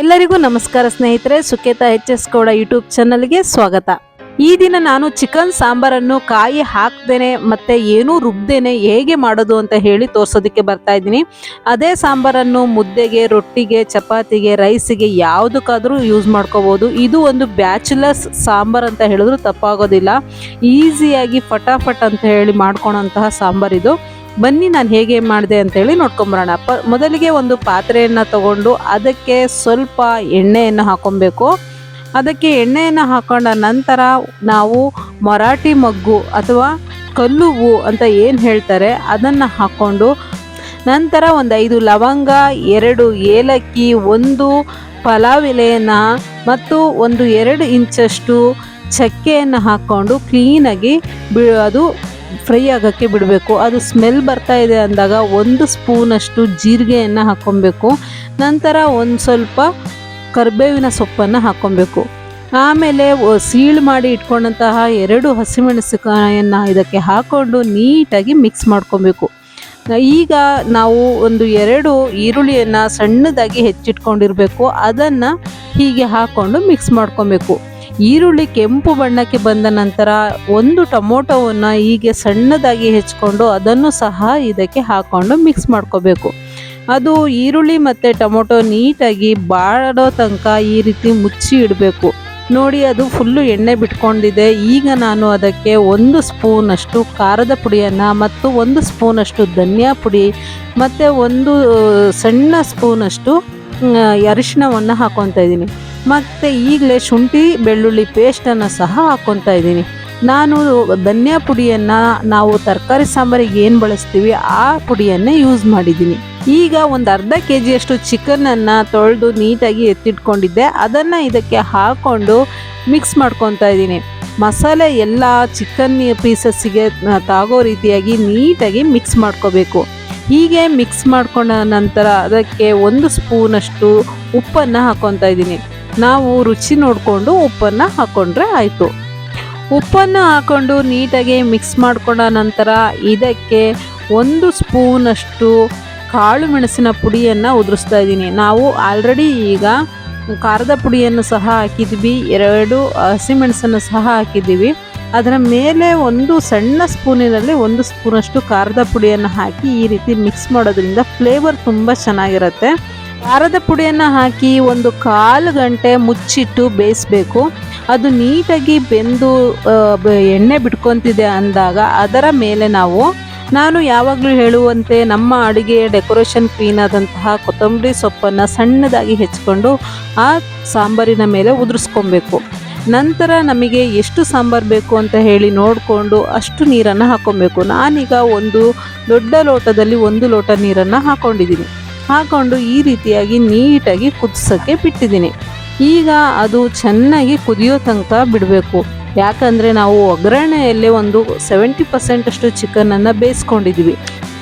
ಎಲ್ಲರಿಗೂ ನಮಸ್ಕಾರ ಸ್ನೇಹಿತರೆ, ಸುಕೇತಾ HS ಗೌಡ ಯೂಟ್ಯೂಬ್ ಚಾನಲ್ಗೆ ಸ್ವಾಗತ. ಈ ದಿನ ನಾನು ಚಿಕನ್ ಸಾಂಬಾರನ್ನು ಕಾಯಿ ಹಾಕ್ದೇನೆ ಮತ್ತೆ ಏನೂ ರುಬ್ದೇನೆ ಹೇಗೆ ಮಾಡೋದು ಅಂತ ಹೇಳಿ ತೋರಿಸೋದಕ್ಕೆ ಬರ್ತಾ ಇದ್ದೀನಿ. ಅದೇ ಸಾಂಬಾರನ್ನು ಮುದ್ದೆಗೆ, ರೊಟ್ಟಿಗೆ, ಚಪಾತಿಗೆ, ರೈಸಿಗೆ ಯಾವುದಕ್ಕಾದರೂ ಯೂಸ್ ಮಾಡ್ಕೋಬೋದು. ಇದು ಒಂದು ಬ್ಯಾಚುಲರ್ಸ್ ಸಾಂಬಾರ್ ಅಂತ ಹೇಳಿದ್ರು ತಪ್ಪಾಗೋದಿಲ್ಲ. ಈಸಿಯಾಗಿ ಫಟಾಫಟ್ ಅಂತ ಹೇಳಿ ಮಾಡ್ಕೊಳೋಂತಹ ಸಾಂಬಾರಿದು. ಬನ್ನಿ ನಾನು ಹೇಗೆ ಮಾಡಿದೆ ಅಂತೇಳಿ ನೋಡ್ಕೊಂಬರೋಣ. ಮೊದಲಿಗೆ ಒಂದು ಪಾತ್ರೆಯನ್ನು ತಗೊಂಡು ಅದಕ್ಕೆ ಸ್ವಲ್ಪ ಎಣ್ಣೆಯನ್ನು ಹಾಕೊಬೇಕು. ಅದಕ್ಕೆ ಎಣ್ಣೆಯನ್ನು ಹಾಕೊಂಡ ನಂತರ ನಾವು ಮರಾಠಿ ಮೊಗ್ಗು ಅಥವಾ ಕಲ್ಲುವು ಅಂತ ಏನು ಹೇಳ್ತಾರೆ ಅದನ್ನು ಹಾಕ್ಕೊಂಡು ನಂತರ ಒಂದು 5 ಲವಂಗ, 2 ಏಲಕ್ಕಿ, 1 ಪಲಾವ್ ಎಲೆಯನ್ನು ಮತ್ತು 1-2 ಇಂಚಷ್ಟು ಚಕ್ಕೆಯನ್ನು ಹಾಕ್ಕೊಂಡು ಕ್ಲೀನಾಗಿ ಅದು ಫ್ರೈ ಆಗೋಕ್ಕೆ ಬಿಡಬೇಕು. ಅದು ಸ್ಮೆಲ್ ಬರ್ತಾ ಇದೆ ಅಂದಾಗ 1 ಸ್ಪೂನಷ್ಟು ಜೀರಿಗೆಯನ್ನು ಹಾಕ್ಕೊಬೇಕು. ನಂತರ ಒಂದು ಸ್ವಲ್ಪ ಕರಿಬೇವಿನ ಸೊಪ್ಪನ್ನು ಹಾಕ್ಕೊಬೇಕು. ಆಮೇಲೆ ಸೀಳು ಮಾಡಿ ಇಟ್ಕೊಂಡಂತಹ 2 ಹಸಿಮೆಣಸಿನಕಾಯಿಯನ್ನು ಇದಕ್ಕೆ ಹಾಕ್ಕೊಂಡು ನೀಟಾಗಿ ಮಿಕ್ಸ್ ಮಾಡ್ಕೊಬೇಕು. ಈಗ ನಾವು 1-2 ಈರುಳ್ಳಿಯನ್ನು ಸಣ್ಣದಾಗಿ ಹೆಚ್ಚಿಟ್ಕೊಂಡಿರಬೇಕು. ಅದನ್ನು ಹೀಗೆ ಹಾಕ್ಕೊಂಡು ಮಿಕ್ಸ್ ಮಾಡ್ಕೊಬೇಕು. ಈರುಳ್ಳಿ ಕೆಂಪು ಬಣ್ಣಕ್ಕೆ ಬಂದ ನಂತರ 1 ಟೊಮೊಟೊವನ್ನು ಹೀಗೆ ಸಣ್ಣದಾಗಿ ಹೆಚ್ಕೊಂಡು ಅದನ್ನು ಸಹ ಇದಕ್ಕೆ ಹಾಕ್ಕೊಂಡು ಮಿಕ್ಸ್ ಮಾಡ್ಕೋಬೇಕು. ಅದು ಈರುಳ್ಳಿ ಮತ್ತು ಟೊಮೊಟೊ ನೀಟಾಗಿ ಬಾಡೋ ತನಕ ಈ ರೀತಿ ಮುಚ್ಚಿ ಇಡಬೇಕು. ನೋಡಿ, ಅದು ಫುಲ್ಲು ಎಣ್ಣೆ ಬಿಟ್ಕೊಂಡಿದೆ. ಈಗ ನಾನು ಅದಕ್ಕೆ 1 ಸ್ಪೂನಷ್ಟು ಖಾರದ ಪುಡಿಯನ್ನು ಮತ್ತು 1 ಸ್ಪೂನಷ್ಟು ಧನಿಯಾ ಪುಡಿ ಮತ್ತು 1 ಸಣ್ಣ ಸ್ಪೂನಷ್ಟು ಅರಿಶಿಣವನ್ನು ಹಾಕ್ಕೊತಾ ಇದ್ದೀನಿ. ಮತ್ತು ಈಗಲೇ ಶುಂಠಿ ಬೆಳ್ಳುಳ್ಳಿ ಪೇಸ್ಟನ್ನು ಸಹ ಹಾಕ್ಕೊತಾ ಇದ್ದೀನಿ. ನಾನು ಧನಿಯಾ ಪುಡಿಯನ್ನು ನಾವು ತರಕಾರಿ ಸಾಂಬಾರಿಗೆ ಏನು ಬಳಸ್ತೀವಿ ಆ ಪುಡಿಯನ್ನೇ ಯೂಸ್ ಮಾಡಿದ್ದೀನಿ. ಈಗ ಒಂದು ಅರ್ಧ kg ಚಿಕನನ್ನು ತೊಳೆದು ನೀಟಾಗಿ ಎತ್ತಿಟ್ಕೊಂಡಿದ್ದೆ. ಅದನ್ನು ಇದಕ್ಕೆ ಹಾಕ್ಕೊಂಡು ಮಿಕ್ಸ್ ಮಾಡ್ಕೊತಾ ಇದ್ದೀನಿ. ಮಸಾಲೆ ಎಲ್ಲ ಚಿಕನ್ ಪೀಸಸ್ಸಿಗೆ ತಾಗೋ ರೀತಿಯಾಗಿ ನೀಟಾಗಿ ಮಿಕ್ಸ್ ಮಾಡ್ಕೋಬೇಕು. ಹೀಗೆ ಮಿಕ್ಸ್ ಮಾಡ್ಕೊಂಡ ನಂತರ ಅದಕ್ಕೆ 1 ಸ್ಪೂನಷ್ಟು ಉಪ್ಪನ್ನು ಹಾಕ್ಕೊತಾ ಇದ್ದೀನಿ. ನಾವು ರುಚಿ ನೋಡಿಕೊಂಡು ಉಪ್ಪನ್ನು ಹಾಕ್ಕೊಂಡ್ರೆ ಆಯಿತು. ಉಪ್ಪನ್ನು ಹಾಕ್ಕೊಂಡು ನೀಟಾಗಿ ಮಿಕ್ಸ್ ಮಾಡ್ಕೊಂಡ ನಂತರ ಇದಕ್ಕೆ 1 ಸ್ಪೂನಷ್ಟು ಕಾಳು ಮೆಣಸಿನ ಪುಡಿಯನ್ನು ಉದುರಿಸ್ತಾ ಇದ್ದೀನಿ. ನಾವು ಆಲ್ರೆಡಿ ಈಗ ಖಾರದ ಪುಡಿಯನ್ನು ಸಹ ಹಾಕಿದ್ವಿ, 2 ಹಸಿಮೆಣಸನ್ನು ಸಹ ಹಾಕಿದ್ದೀವಿ. ಅದರ ಮೇಲೆ 1 ಸಣ್ಣ ಸ್ಪೂನಿನಲ್ಲಿ 1 ಸ್ಪೂನಷ್ಟು ಖಾರದ ಪುಡಿಯನ್ನು ಹಾಕಿ ಈ ರೀತಿ ಮಿಕ್ಸ್ ಮಾಡೋದ್ರಿಂದ ಫ್ಲೇವರ್ ತುಂಬ ಚೆನ್ನಾಗಿರುತ್ತೆ. ಖಾರದ ಪುಡಿಯನ್ನು ಹಾಕಿ 1/4 ಗಂಟೆ ಮುಚ್ಚಿಟ್ಟು ಬೇಯಿಸಬೇಕು. ಅದು ನೀಟಾಗಿ ಬೆಂದು ಎಣ್ಣೆ ಬಿಟ್ಕೊತಿದೆ ಅಂದಾಗ ಅದರ ಮೇಲೆ ನಾನು ಯಾವಾಗಲೂ ಹೇಳುವಂತೆ ನಮ್ಮ ಅಡುಗೆ ಡೆಕೋರೇಷನ್ ಕ್ವೀನ್ ಆದಂತಹ ಕೊತ್ತಂಬರಿ ಸೊಪ್ಪನ್ನು ಸಣ್ಣದಾಗಿ ಹೆಚ್ಚಿಕೊಂಡು ಆ ಸಾಂಬಾರಿನ ಮೇಲೆ ಉದುರಿಸ್ಕೊಬೇಕು. ನಂತರ ನಮಗೆ ಎಷ್ಟು ಸಾಂಬಾರು ಬೇಕು ಅಂತ ಹೇಳಿ ನೋಡಿಕೊಂಡು ಅಷ್ಟು ನೀರನ್ನು ಹಾಕ್ಕೊಬೇಕು. ನಾನೀಗ ಒಂದು ದೊಡ್ಡ ಲೋಟದಲ್ಲಿ 1 ಲೋಟ ನೀರನ್ನು ಹಾಕ್ಕೊಂಡು ಈ ರೀತಿಯಾಗಿ ನೀಟಾಗಿ ಕುದಿಸೋಕ್ಕೆ ಬಿಟ್ಟಿದ್ದೀನಿ. ಈಗ ಅದು ಚೆನ್ನಾಗಿ ಕುದಿಯೋ ತನಕ ಬಿಡಬೇಕು. ಯಾಕಂದರೆ ನಾವು ಒಗ್ಗರಣೆಯಲ್ಲೇ ಒಂದು 70% ಅಷ್ಟು ಚಿಕನನ್ನು ಬೇಯಿಸ್ಕೊಂಡಿದ್ವಿ.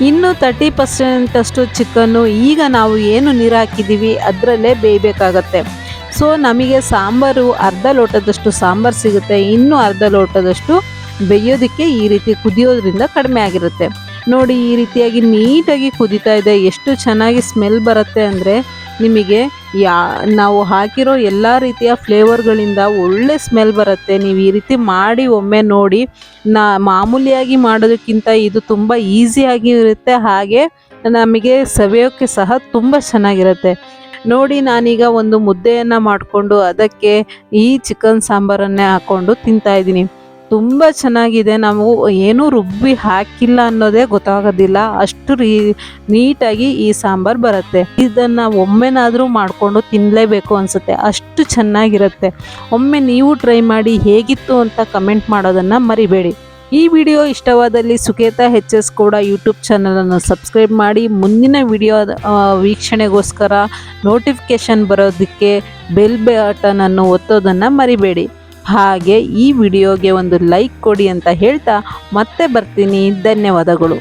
ಇನ್ನು 30% ಅಷ್ಟು ಚಿಕನ್ನು ಈಗ ನಾವು ಏನು ನೀರು ಹಾಕಿದ್ದೀವಿ ಅದರಲ್ಲೇ ಬೇಯಬೇಕಾಗತ್ತೆ. ಸೊ ನಮಗೆ ಸಾಂಬಾರು ಅರ್ಧ ಲೋಟದಷ್ಟು ಸಾಂಬಾರು ಸಿಗುತ್ತೆ. ಇನ್ನೂ ಅರ್ಧ ಲೋಟದಷ್ಟು ಬೇಯೋದಕ್ಕೆ ಈ ರೀತಿ ಕುದಿಯೋದ್ರಿಂದ ಕಡಿಮೆ ಆಗಿರುತ್ತೆ. ನೋಡಿ, ಈ ರೀತಿಯಾಗಿ ನೀಟಾಗಿ ಕುದೀತಾ ಇದೆ. ಎಷ್ಟು ಚೆನ್ನಾಗಿ ಸ್ಮೆಲ್ ಬರುತ್ತೆ ಅಂದರೆ ನಿಮಗೆ ನಾವು ಹಾಕಿರೋ ಎಲ್ಲ ರೀತಿಯ ಫ್ಲೇವರ್ಗಳಿಂದ ಒಳ್ಳೆ ಸ್ಮೆಲ್ ಬರುತ್ತೆ. ನೀವು ಈ ರೀತಿ ಮಾಡಿ ಒಮ್ಮೆ ನೋಡಿ. ಮಾಮೂಲಿಯಾಗಿ ಮಾಡೋದಕ್ಕಿಂತ ಇದು ತುಂಬ ಈಸಿಯಾಗಿ ಇರುತ್ತೆ, ಹಾಗೆ ನಮಗೆ ಸವಿಯೋಕ್ಕೆ ಸಹ ತುಂಬ ಚೆನ್ನಾಗಿರುತ್ತೆ. ನೋಡಿ, ನಾನೀಗ ಒಂದು ಮುದ್ದೆಯನ್ನು ಮಾಡಿಕೊಂಡು ಅದಕ್ಕೆ ಈ ಚಿಕನ್ ಸಾಂಬಾರನ್ನೇ ಹಾಕ್ಕೊಂಡು ತಿಂತಾಯಿದ್ದೀನಿ. ತುಂಬ ಚೆನ್ನಾಗಿದೆ. ನಾವು ಏನೂ ರುಬ್ಬಿ ಹಾಕಿಲ್ಲ ಅನ್ನೋದೇ ಗೊತ್ತಾಗೋದಿಲ್ಲ, ಅಷ್ಟು ನೀಟಾಗಿ ಈ ಸಾಂಬಾರು ಬರುತ್ತೆ. ಇದನ್ನು ಒಮ್ಮೆನಾದರೂ ಮಾಡಿಕೊಂಡು ತಿನ್ನಲೇಬೇಕು ಅನಿಸುತ್ತೆ, ಅಷ್ಟು ಚೆನ್ನಾಗಿರುತ್ತೆ. ಒಮ್ಮೆ ನೀವು ಟ್ರೈ ಮಾಡಿ ಹೇಗಿತ್ತು ಅಂತ ಕಮೆಂಟ್ ಮಾಡೋದನ್ನು ಮರಿಬೇಡಿ. ಈ ವಿಡಿಯೋ ಇಷ್ಟವಾದಲ್ಲಿ ಸುಕೇತಾ HS ಗೌಡ ಯೂಟ್ಯೂಬ್ ಚಾನಲನ್ನು ಸಬ್ಸ್ಕ್ರೈಬ್ ಮಾಡಿ. ಮುಂದಿನ ವಿಡಿಯೋ ವೀಕ್ಷಣೆಗೋಸ್ಕರ ನೋಟಿಫಿಕೇಷನ್ ಬರೋದಕ್ಕೆ ಬೆಲ್ ಬಟನನ್ನು ಒತ್ತೋದನ್ನು ಮರಿಬೇಡಿ. ಹಾಗೆ ಈ ವಿಡಿಯೋಗೆ ಒಂದು ಲೈಕ್ ಕೊಡಿ ಅಂತ ಹೇಳ್ತಾ ಮತ್ತೆ ಬರ್ತೀನಿ. ಧನ್ಯವಾದಗಳು.